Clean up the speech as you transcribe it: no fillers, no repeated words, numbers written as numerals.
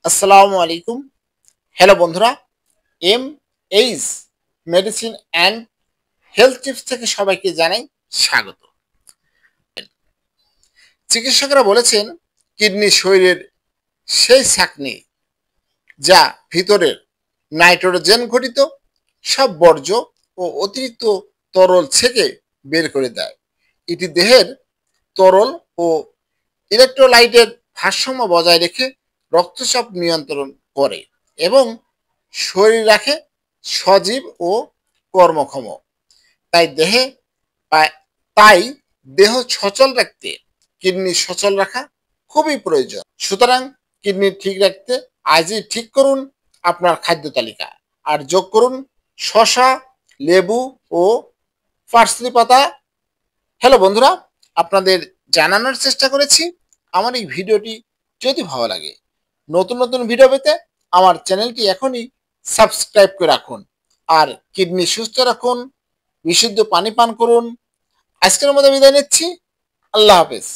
আসসালামু আলাইকুম। হ্যালো বন্ধুরা, M H medicine and health tips থেকে সবাইকে জানাই স্বাগত। চিকিৎসকরা বলেছেন কিডনি শরীরের সেই ছাঁকনি যা ভিতরের নাইট্রোজেন ঘটিত সব বর্জ্য ও অতিরিক্ত তরল ছেঁকে বের করে দেয়। এটি দেহের তরল ও ইলেকট্রোলাইটের ভারসাম্য বজায় রেখে রক্তচাপ নিয়ন্ত্রণ করে এবং শরীর রাখে সজীব ও কর্মক্ষম। তাই দেহে তাই দেহ সচল রাখতে কিডনি সচল রাখা খুবই প্রয়োজন। সুতরাং কিডনি ঠিক রাখতে আজই ঠিক করুন আপনার খাদ্য তালিকা আর যোগ করুন শসা, লেবু ও পার্সলি পাতা। হ্যালো বন্ধুরা, আপনাদের জানানোর চেষ্টা করেছি। আমার এই ভিডিওটি যদি ভালো লাগে, নতুন নতুন ভিডিও পেতে আমার চ্যানেলটি এখনই সাবস্ক্রাইব করে রাখুন আর কিডনি সুস্থ রাখুন, বিশুদ্ধ পানি পান করুন। আজকের মতো বিদায় নিচ্ছি। আল্লাহ হাফেজ।